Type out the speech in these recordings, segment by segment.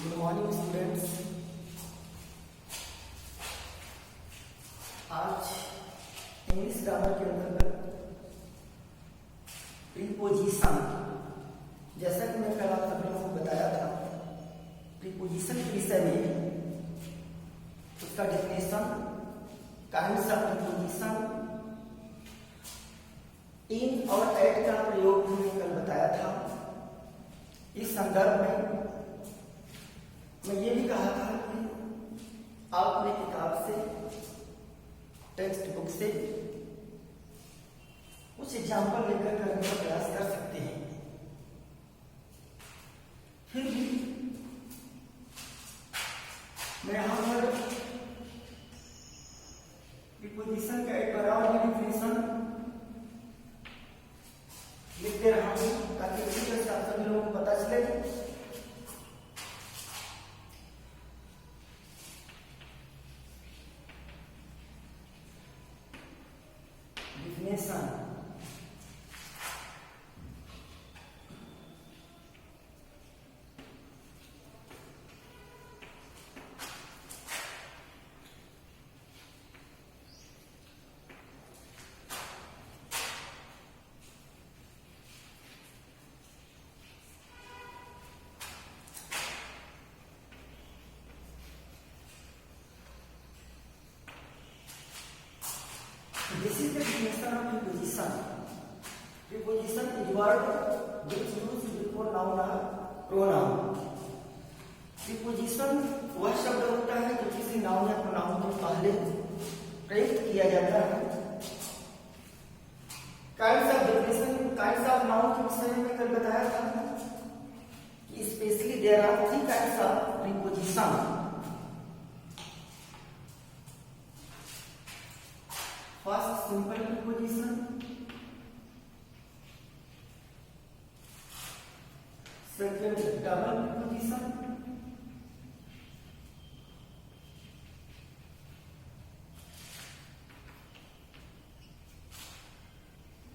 Good morning students. आज English grammar के अंतर्गत प्रीपोजिशन, जैसा कि मैं कल आप सभी लोगों को बताया था, प्रीपोजिशन के विषय में उसका डेफिनेशन, काइंड्स ऑफ प्रीपोजिशन, इन और एट का प्रयोग हमने कल बताया था। इस संदर्भ में मैं ये भी कहा था कि आप अपनी किताब से, टेक्स्ट बुक से कुछ एग्जाम्पल लेकर करने का प्रयास कर सकते हैं। फिर भी मैं यहाँ पर प्रीपोजिशन का एक बड़ा डेफिनेशन लिख दे रहा हूँ ताकि इसी तरह से आप सभी लोगों को पता चले। Definition. This is the definition of preposition. Preposition is word which used before noun or pronoun. Preposition वह शब्द होता है जो किसी नाउन या प्रोनाउन के पहले प्रयुक्त किया जाता है। Kinds of definition, kinds of noun के विषय में कल बताया था कि specially there are 3 kinds of preposition. First, simple preposition. Second, double preposition.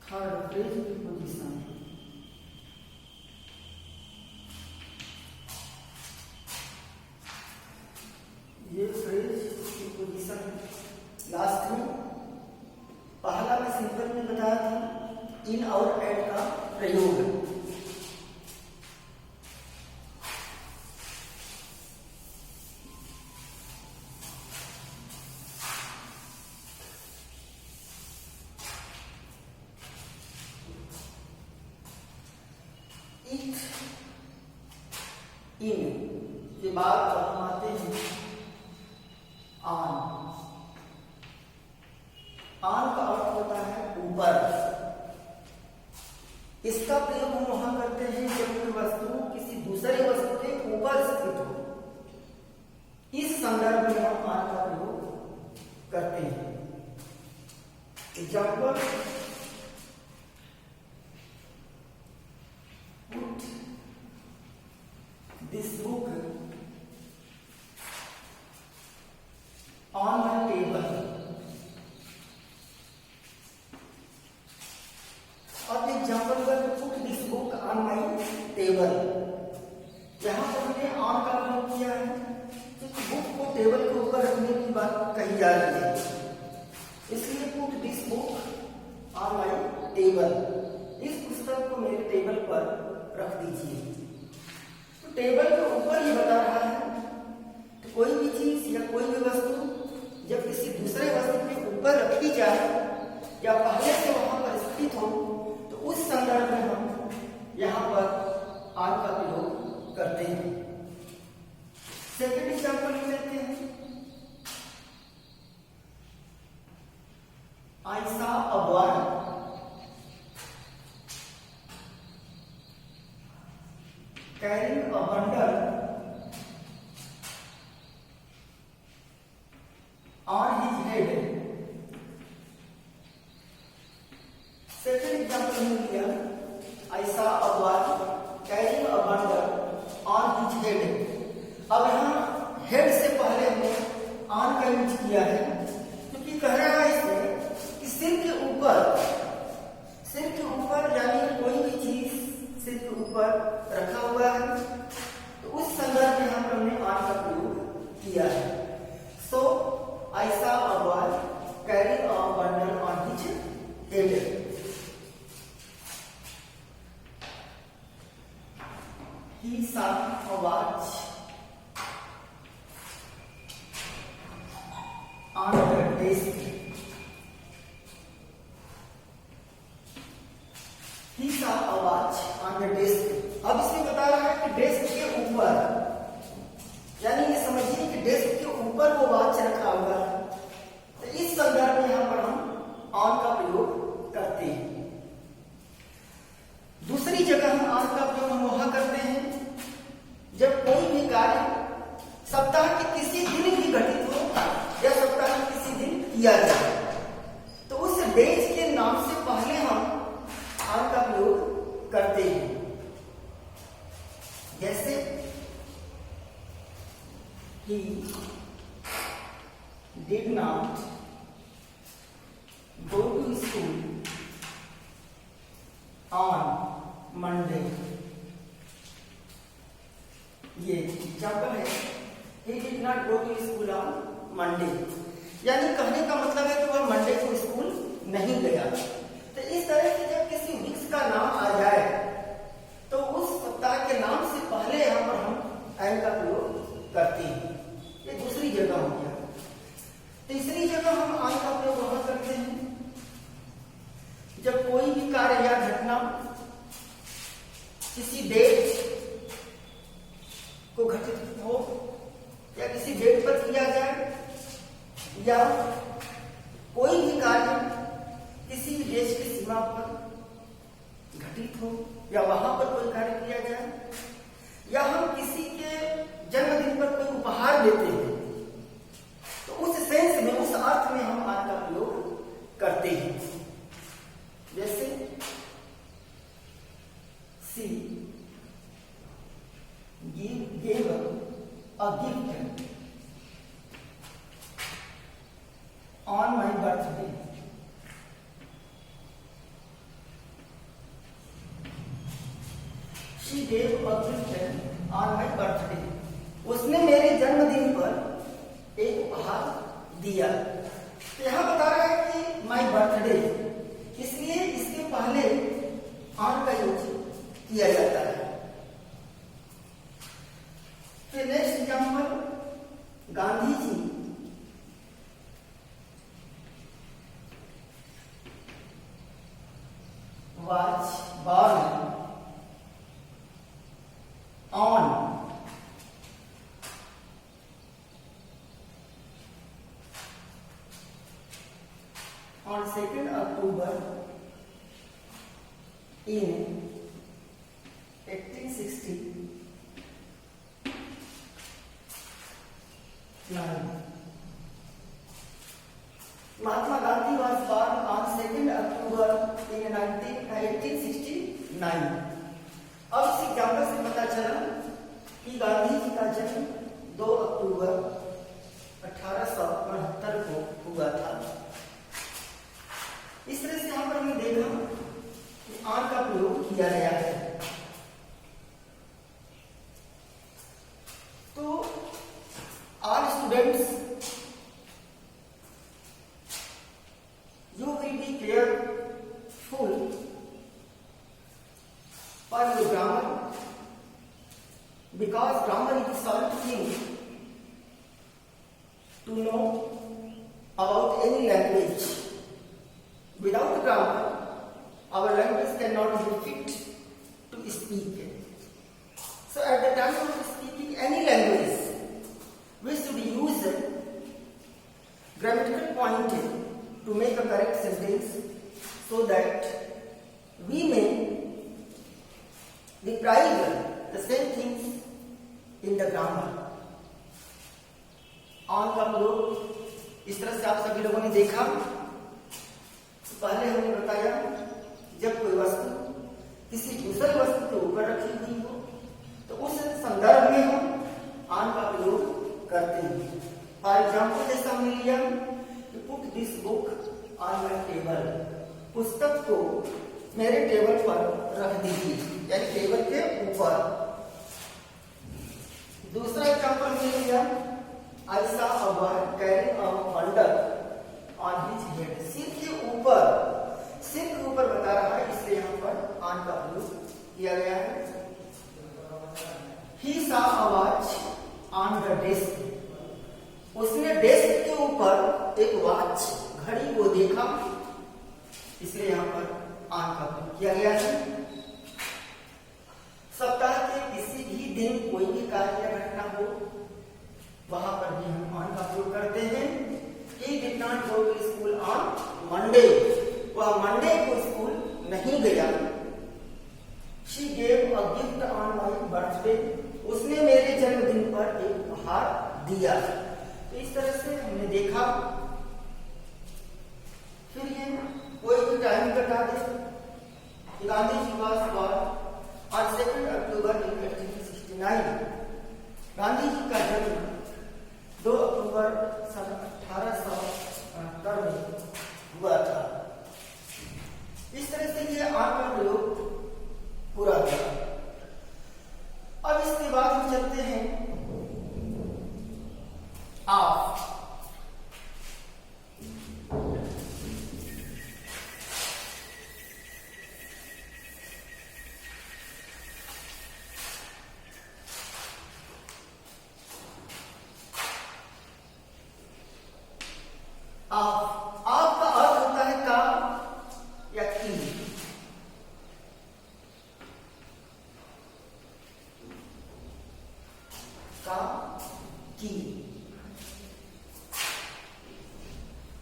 Third, phrase preposition. ये phrase preposition लास्ट में पहला मैं सिंपल में बताया था, इन और एट का प्रयोग। इट, इन के बाद हम आते हैं ऑन। ऑन का अर्थ होता है ऊपर। इसका प्रयोग हम वहां करते हैं जब कोई वस्तु किसी दूसरी वस्तु के ऊपर स्थित हो। इस संदर्भ में हम ऑन का प्रयोग करते हैं। Example, put this book on the table. अब एग्जाम्पल पर put this book on my table. यहां पर हमने ऑन का प्रयोग किया है क्योंकि बुक को टेबल के ऊपर रखने की बात कही जा रही है, इसलिए put this book on my table. इस पुस्तक को मेरे टेबल पर रख दीजिए। तो टेबल के ऊपर ये बता रहा है कि कोई भी चीज या कोई भी वस्तु जब किसी दूसरे वस्तु के ऊपर रखी जाए या पहले से वहां पर स्थित हो, उस संदर्भ में हम यहां पर ऑन का प्रयोग करते हैं। सेकेंड एग्जाम्पल लेते हैं, आई saw a boy carrying a bundle on his head. Second example में लिया, आई saw a boy carrying a bundle on his head. अब यहाँ हेड से पहले हमने ऑन का यूज किया है क्योंकि कह रहा है इसमें कि सिर के ऊपर यानी कोई भी चीज सिर के ऊपर रखा हुआ है, तो उस इस संदर्भ में हमने ऑन का प्रयोग किया है। So I saw a boy carry a bundle on his head. He saw a watch on the desk. He saw a watch on the desk. अब इसमें बता रहा है कि डेस्क के ऊपर, यानी ये समझिए कि डेस्क के ऊपर वो वॉच रखा हुआ है। तो इस संदर्भ में यहाँ पर हम ऑन का प्रयोग करते हैं। दूसरी जगह हम ऑन का प्रयोग हम वहां करते हैं जब कोई भी कार्य सप्ताह के किसी दिन भी घटित हो या सप्ताह के किसी दिन किया जाए, तो उस डेज के नाम से पहले हम ऑन का प्रयोग करते हैं। जैसे he did not go to school on Monday. ये एग्जाम्पल है, he did not go to school on Monday, यानी कहने का मतलब है कि वह मंडे को स्कूल नहीं गया। तो इस तरह से जब किसी वीक्स का नाम आ जाए तो उस सप्ताह के नाम से पहले यहाँ पर हम एन का प्रयोग करते हैं। ये दूसरी जगह हो गया। तीसरी जगह हम आन का प्रयोग वहां करते हैं जब कोई भी कार्य या घटना किसी डेट को घटित हो या किसी डेट पर किया जाए, या कोई भी कार्य किसी भी देश की सीमा पर घटित हो या वहां पर कोई कार्य किया जाए, या हम किसी के जन्मदिन पर कोई उपहार देते हैं, तो उस सेंस में, उस अर्थ में हम आन का प्रयोग करते हैं। जैसे सी gave a gift on my birthday. She gave a gift on my birthday. उसने मेरे जन्मदिन पर एक उपहार दिया। तो यहां बता रहा है कि माई बर्थडे, इसलिए इसके पहले ऑन का यूज किया जाता है। फिर next example, Gandhi ji was born on 2nd October in 1869. Mahatma Gandhi was born on 2nd October in 1869. अब इस एग्जाम्पल से पता चला कि गांधी जी का जन्म 2 अक्टूबर 1869 को हुआ था। इस तरह से यहां पर हमने देखा कि ऑन का प्रयोग किया गया है। तो all students, you will be careful for your grammar, because grammar is the sort of thing to know about any language. Without grammar, our language cannot be fit to speak. So at the time of speaking any language, we should use grammatical point to make a correct sentence, so that we may deprive the same things in the grammar. On का प्रयोग इस तरह से आप सभी लोगों ने देखा। पहले हमने बताया जब कोई वस्तु किसी दूसरी वस्तु के ऊपर रखी हुई हो तो उस संदर्भ में हम ऑन का प्रयोग करते हैं। फॉर एग्जाम्पल जैसा हमने लिया कि put this book on my table, पुस्तक को मेरे टेबल पर रख दीजिए, यानी टेबल के ऊपर। दूसरा एग्जांपल हमने लिया, आई saw a boy carrying a bundle on his head. सिर के ऊपर बता रहा है, इसलिए यहाँ पर ऑन का प्रयोग किया गया है। He saw a watch on the desk. उसने डेस्क के ऊपर एक वॉच घड़ी को देखा, इसलिए यहाँ पर ऑन का प्रयोग किया गया है। सप्ताह के किसी भी दिन कोई भी कार्य या घटना हो, वहां पर भी हम ऑन का प्रयोग करते हैं। He did not go to school on Monday. वह मंडे को स्कूल नहीं गया। She gave a gift on my birthday. उसने मेरे जन्मदिन पर एक उपहार दिया। तो इस तरह से हमने देखा। फिर ये कोई भी टाइम बता दे। Gandhi ji was born on 2 अक्टूबर 1869। गांधी जी का जन्म 2 अक्टूबर सन 1869 में हुआ था। इस तरह से ये ऑन का प्रयोग पूरा हुआ। अब इसके बाद हम चलते हैं ऑफ। ऑफ का अर्थ होता है काम या की।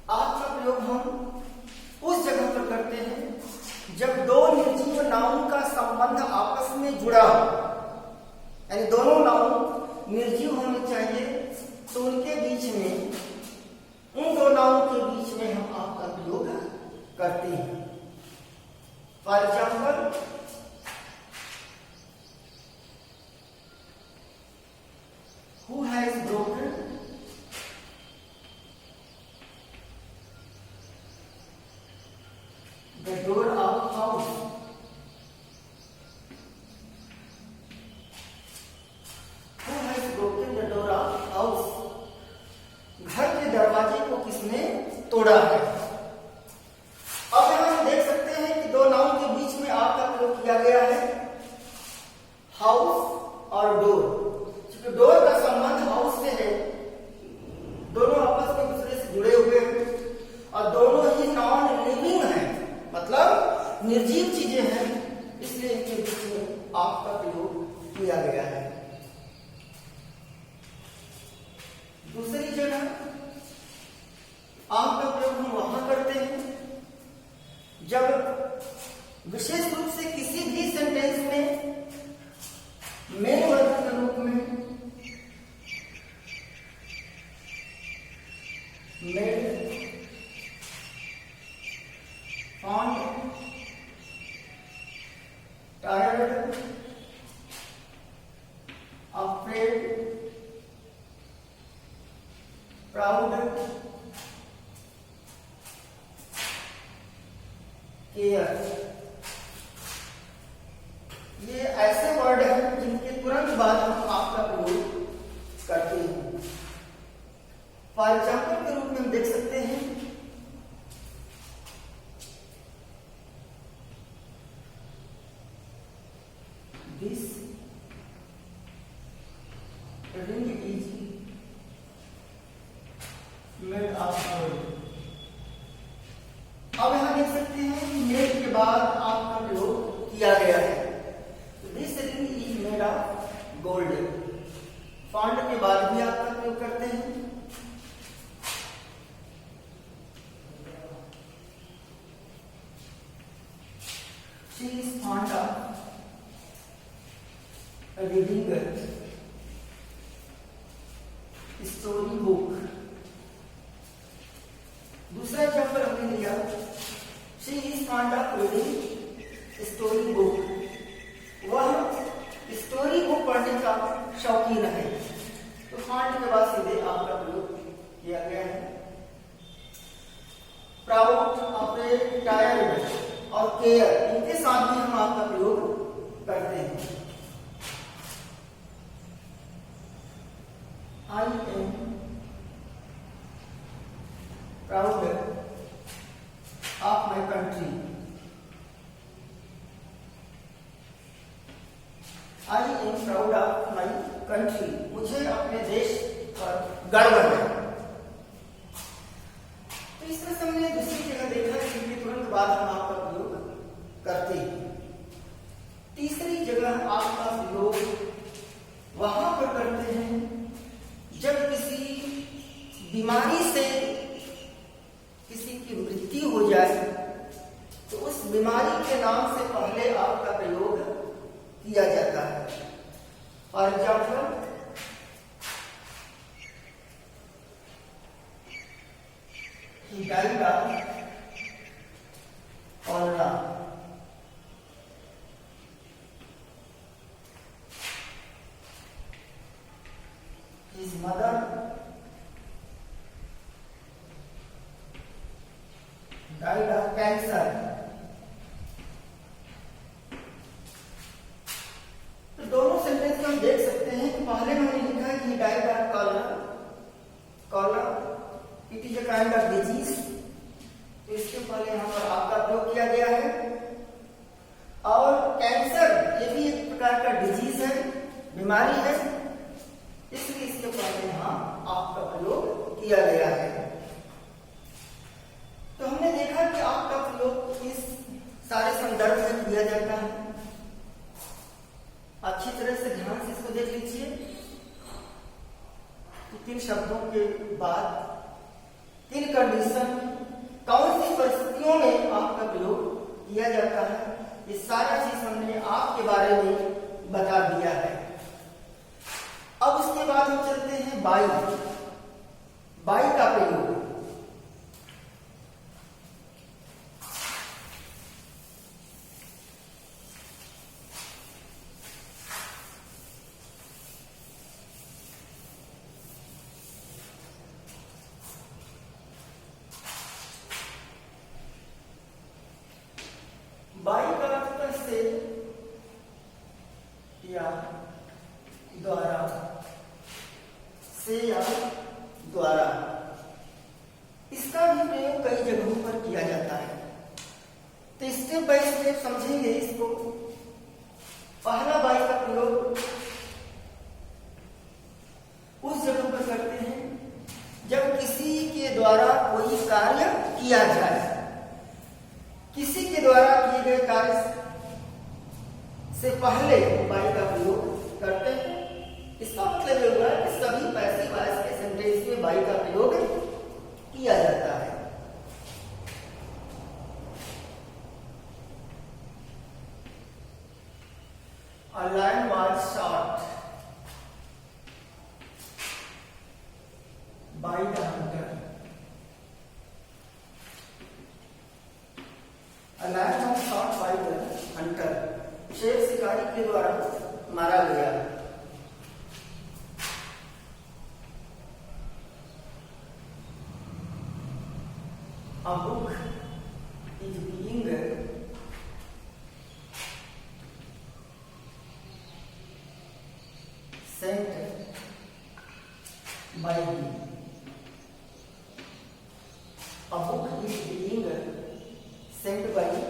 ऑफ का प्रयोग हम उस जगह पर करते हैं जब दो निर्जीव नाउन का संबंध आपस में जुड़ा हो, यानी दोनों नाउन निर्जीव होने चाहिए, तो उनके बीच में, उन दो नाउन के बीच में हम ऑफ का प्रयोग करते हैं। For example, who has broken the door of house? Who has broken the door of house? घर के दरवाजे को किसने तोड़ा है? अब यहां हम देख सकते हैं कि दो नाउन के बीच में ऑफ का प्रयोग किया गया है, हाउस और डोर। डोर का संबंध हाउस से है, दोनों आपस में दूसरे से जुड़े हुए हैं और दोनों ही नॉन लिविंग हैं, मतलब निर्जीव चीजें हैं, इसलिए इनके बीच में ऑफ का प्रयोग किया गया है। दूसरी जगह ऑफ का प्रयोग हम वहां करते हैं जब विशेष रूप से किसी भी सेंटेंस में मेन वर्ग के रूप में made, found, tired, afraid, proud, care। ये ऐसे वर्ड हैं जिनके तुरंत बाद हम ऑफ का प्रयोग करते हैं। फॉर एग्जाम्पल के रूप में हम देख सकते हैं, this ring is made of gold. अब यहां देख सकते हैं कि मेड के बाद ऑफ का प्रयोग किया गया है। This ring is made of gold. Found के बाद भी ऑफ का प्रयोग करते हैं। She is fond of reading a story book। दूसरा एग्जाम्पल हमने लिया, She is fond of reading a story book। वह स्टोरी बुक पढ़ने का शौकीन है। तो फॉन्ट के बाद सीधे ऑफ का प्रयोग किया गया है। प्राउड, अफ्रेड, टायर्ड और केयर, इनके साथ भी हम ऑफ का प्रयोग करते हैं। I am proud of my country, मुझे अपने देश पर गर्व है। तो इस तरह से हमने दूसरी जगह देखा है कि तुरंत बाद हम आपका प्रयोग करते हैं। तीसरी जगह आपका प्रयोग वहां पर करते हैं जब किसी बीमारी से किसी की मृत्यु हो जाए, तो उस बीमारी के नाम से पहले आपका प्रयोग किया जाता है। For example, he died of cholera. His mother died of cancer. तो दोनों सेंटेंस में हम देख सकते हैं कि पहले में हमने लिखा है कि died of cholera. Cholera, it is a kind of disease. तो इसके पहले यहाँ पर आपका प्रयोग किया गया है। और कैंसर ये भी एक प्रकार का डिजीज है, बीमारी है, इसलिए इसके पहले यहाँ आपका प्रयोग किया गया है। तो हमने देखा कि आपका प्रयोग इस सारे संदर्भ में किया जाता है। अच्छी तरह से ध्यान से इसको देख लीजिए कि 3 शब्दों के बाद 3 कंडीशन कौन सी परिस्थितियों में आपका प्रयोग किया जाता है, ये सारा चीज हमने आपके बारे में बता दिया है। अब उसके बाद हम चलते हैं बाई का प्रयोग। बाई का अर्थ से या द्वारा, से या द्वारा, इसका भी प्रयोग कई जगहों पर किया जाता है। तो स्टेप बाय स्टेप समझेंगे इसको। पहला बाई का प्रयोग उस जगह पर करते हैं जब किसी के द्वारा कोई कार्य किया जाए। किसी के द्वारा किए गए कार्य से पहले बाई का प्रयोग करते हैं। इसका मतलब ये हुआ कि सभी पैसिव वॉइस के सेंटेंस में बाई का प्रयोग किया जाता है। A lion was shot by the hunter. A lion was shot by the hunter. शेर शिकारी के द्वारा मारा गया। A book is being sent by him. A book is being sent by him.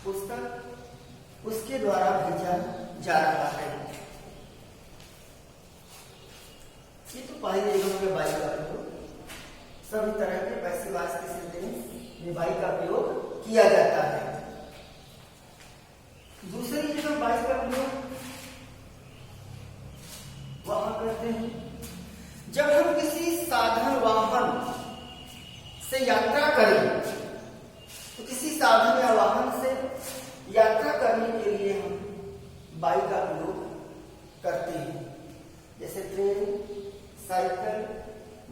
पुस्तक उसके द्वारा भेजा जा रहा है। ये तो पहले में बाई का प्रयोग सभी तरह के पैसिव वॉइस के सेंटेंस में बाई का प्रयोग किया जाता है। दूसरी जगह बाई का प्रयोग वहां करते हैं जब हम किसी साधन वाहन से यात्रा करें। तो किसी साधन या वाहन से यात्रा करने के लिए हम बाई का प्रयोग करते हैं, जैसे ट्रेन, साइकिल,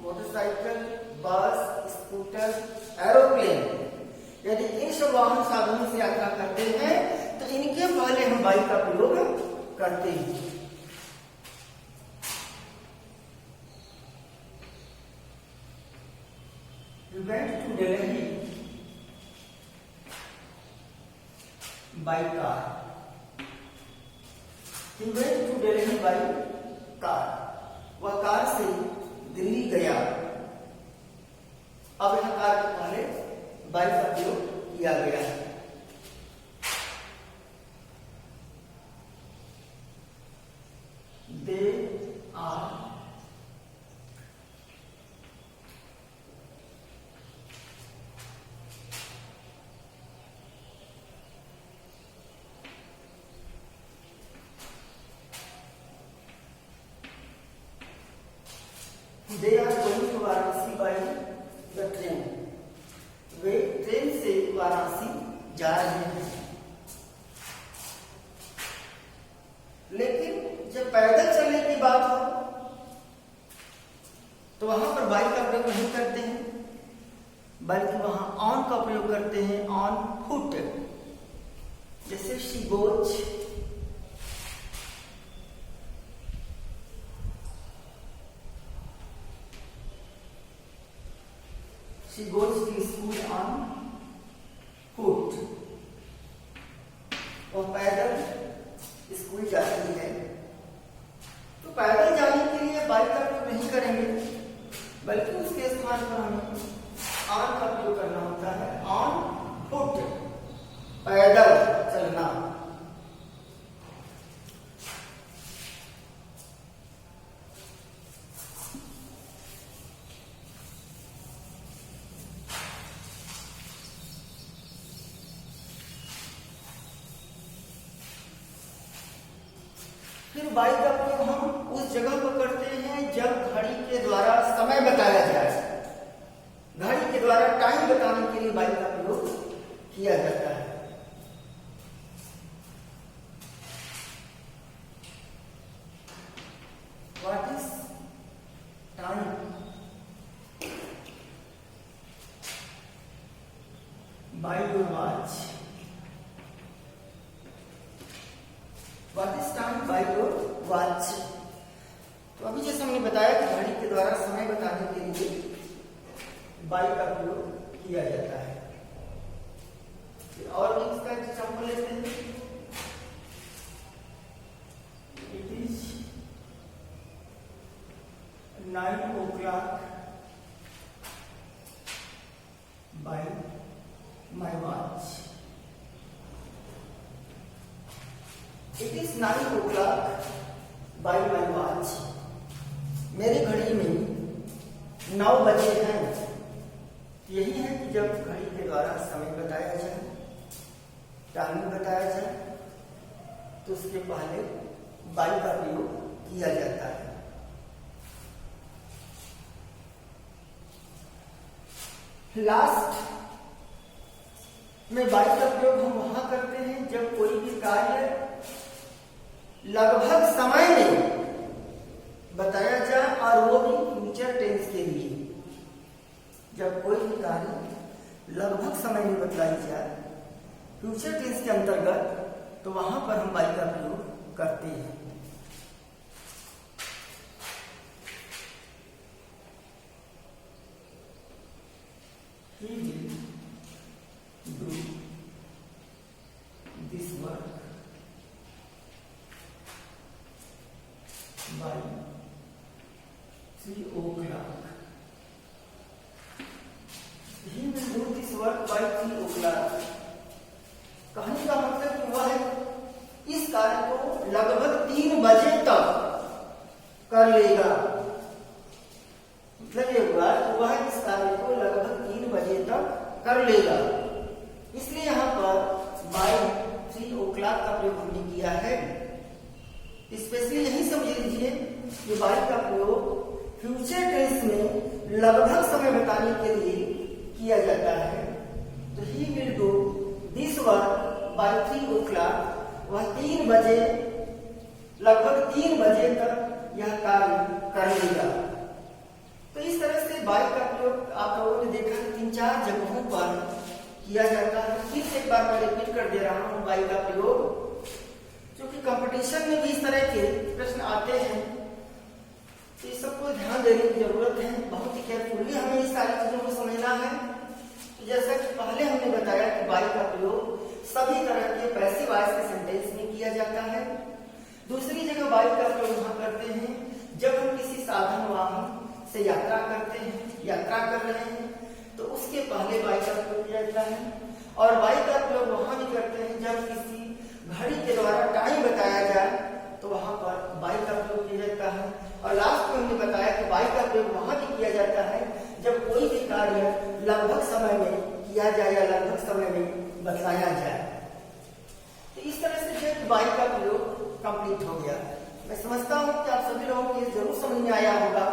मोटरसाइकिल, बस, स्कूटर, एरोप्लेन। यदि इन सब वाहन साधनों से यात्रा करते हैं तो इनके पहले हम बाई का प्रयोग करते हैं। We went to Delhi by car. He went to Delhi by car. वह कार से दिल्ली गया। अब यहाँ कार के पहले बाई का प्रयोग किया गया है। They are going to Varanasi by the train. वे ट्रेन से वाराणसी जा रहे हैं। लेकिन जब पैदल चलने की बात हो तो वहां पर बाई का प्रयोग नहीं करते हैं, बल्कि वहां ऑन का प्रयोग करते हैं, ऑन फुट। जैसे she goes to school on foot. और पैदल स्कूल जाती है। तो पैदल जाने के लिए बाइक का प्रयोग नहीं करेंगे, बल्कि उसके स्थान पर हमें ऑन का प्रयोग करना होता है, ऑन फुट, पैदल चलना। फिर बाई का प्रयोग हम उस जगह पर करते हैं जब घड़ी के द्वारा समय बताया जाए। घड़ी के द्वारा टाइम बताने के लिए बाई का प्रयोग किया जाता है। What is time? By your watch. What is time by your watch. तो अभी जैसे हमने बताया कि घड़ी के द्वारा समय बताने के लिए बाई का प्रयोग किया जाता है। और भी इसका एग्जाम्पल लेते हैं। It is 9 o'clock by my watch. It is 9 o'clock by my watch. मेरी घड़ी में 9 बजे हैं। यही है कि जब घड़ी के द्वारा समय बताया जाए, टाइम बताया जाए, तो उसके पहले बाई का प्रयोग किया जाता है। लास्ट में बाई का प्रयोग हम वहां करते हैं जब कोई भी कार्य लगभग समय में बताया जाए, और वो भी फ्यूचर टेंस के लिए। जब कोई भी कार्य लगभग समय में बतलाई जाए फ्यूचर टेंस के अंतर्गत, तो वहां पर हम बाई का प्रयोग करते हैं। He will do this work by 3 o'clock. He will do this work by 3 o'clock. कहने का मतलब कि वह इस कार्य को लगभग 3 बजे तक कर लेगा। मतलब ये हुआ कि वह इस कार्य को लगभग 3 बजे तक कर लेगा। इसलिए यहाँ पर बाय 3 o'clock का प्रयोग हमने किया है। स्पेशली यही समझ लीजिए कि बाय का प्रयोग फ्यूचर टेंस में लगभग समय बताने के लिए किया जाता है। तो he will do this work by 3 o'clock। वह 3 बजे, लगभग 3 बजे तक यह कार्य कर लेगा। तो इस तरह से बाय का प्रयोग आप लोगों ने देखा 3-4 जगहों पर किया जाता है। फिर से एक बार मैं रिपीट कर दे रहा हूँ बाय का प्रयोग, क्योंकि कंपटीशन में भी इस तरह के प्रश्न आते हैं। तो इस सबको ध्यान देने की जरूरत है। बहुत ही केयरफुली हमें इस सारी चीजों को समझना है। तो जैसा कि पहले हमने बताया कि बाय का प्रयोग सभी तरह के पैसिव वॉइस के सेंटेंस में किया जाता है। दूसरी जगह बाय का प्रयोग वहां करते हैं जब हम किसी साधन वाहन से यात्रा करते हैं, यात्रा कर रहे हैं, तो उसके पहले बाय का प्रयोग किया जाता है। और बाय का प्रयोग वहां भी करते हैं जब किसी घड़ी के द्वारा टाइम बताया जाए, तो वहां पर बाय का प्रयोग किया जाता है। और लास्ट में हमने बताया कि बाय का प्रयोग वहां भी किया जाता है जब कोई भी कार्य लगभग समय में किया जाए या लगभग समय में बताया जाए। तो इस तरह से जब बाय का प्रयोग कंप्लीट हो गया। मैं समझता हूं कि आप सभी लोगों को ये जरूर समझ में आया होगा।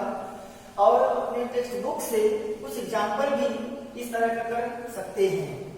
और अपने टेक्स्ट बुक से कुछ एग्जाम्पल भी इस तरह का कर सकते हैं।